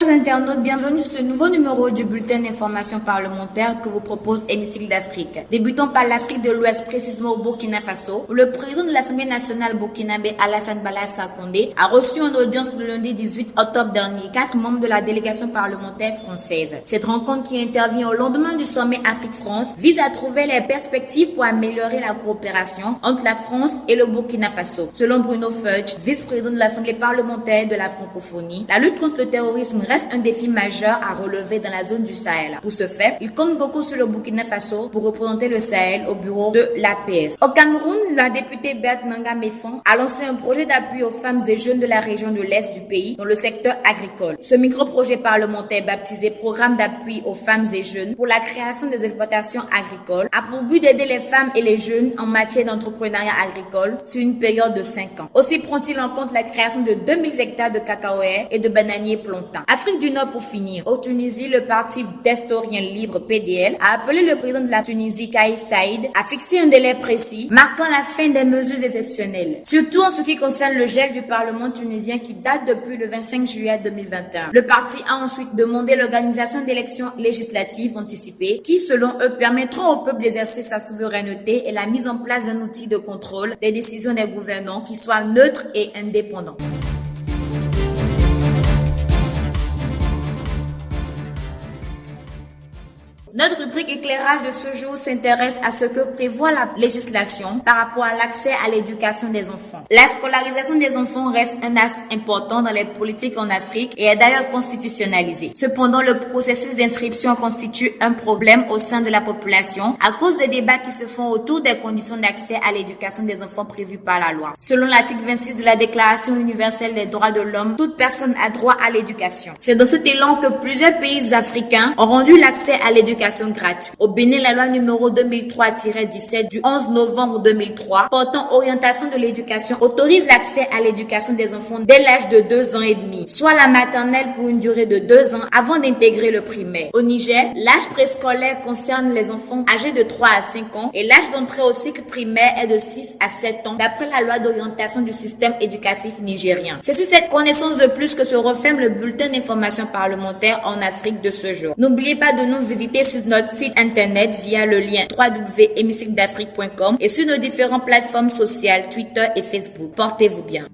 Internautes, bienvenue sur ce nouveau numéro du bulletin d'information parlementaire que vous propose Hémicycle d'Afrique. Débutons par l'Afrique de l'Ouest, précisément au Burkina Faso, où le président de l'Assemblée nationale burkinabé Alassane Balassar Condé a reçu en audience le lundi 18 octobre dernier 4 membres de la délégation parlementaire française. Cette rencontre, qui intervient au lendemain du sommet Afrique-France, vise à trouver les perspectives pour améliorer la coopération entre la France et le Burkina Faso. Selon Bruno Fudge, vice-président de l'Assemblée parlementaire de la francophonie, la lutte contre le terrorisme reste un défi majeur à relever dans la zone du Sahel. Pour ce faire, il compte beaucoup sur le Burkina Faso pour représenter le Sahel au bureau de l'APF. Au Cameroun, la députée Berthe Nanga Mefon a lancé un projet d'appui aux femmes et jeunes de la région de l'Est du pays dans le secteur agricole. Ce micro-projet parlementaire baptisé Programme d'appui aux femmes et jeunes pour la création des exploitations agricoles a pour but d'aider les femmes et les jeunes en matière d'entrepreneuriat agricole sur une période de 5 ans. Aussi prend-il en compte la création de 2000 hectares de cacaoyers et de bananiers plantants. Afrique du Nord pour finir. Au Tunisie, le parti d'historiens libres PDL a appelé le président de la Tunisie, Kais Saïd, à fixer un délai précis marquant la fin des mesures exceptionnelles. Surtout en ce qui concerne le gel du Parlement tunisien qui date depuis le 25 juillet 2021. Le parti a ensuite demandé l'organisation d'élections législatives anticipées qui, selon eux, permettront au peuple d'exercer sa souveraineté et la mise en place d'un outil de contrôle des décisions des gouvernants qui soit neutre et indépendant. Notre rubrique éclairage de ce jour s'intéresse à ce que prévoit la législation par rapport à l'accès à l'éducation des enfants. La scolarisation des enfants reste un axe important dans les politiques en Afrique et est d'ailleurs constitutionnalisée. Cependant, le processus d'inscription constitue un problème au sein de la population à cause des débats qui se font autour des conditions d'accès à l'éducation des enfants prévues par la loi. Selon l'article 26 de la Déclaration universelle des droits de l'homme, toute personne a droit à l'éducation. C'est dans cet élan que plusieurs pays africains ont rendu l'accès à l'éducation gratuite. Au Bénin, la loi numéro 2003-17 du 11 novembre 2003 portant orientation de l'éducation autorise l'accès à l'éducation des enfants dès l'âge de 2 ans et demi, soit la maternelle pour une durée de 2 ans avant d'intégrer le primaire. Au Niger, l'âge préscolaire concerne les enfants âgés de 3 à 5 ans et l'âge d'entrée au cycle primaire est de 6 à 7 ans d'après la loi d'orientation du système éducatif nigérien. C'est sur cette connaissance de plus que se referme le bulletin d'information parlementaire en Afrique de ce jour. N'oubliez pas de nous visiter sur notre site internet via le lien www.hémicycledafrique.com et sur nos différentes plateformes sociales Twitter et Facebook. Portez-vous bien.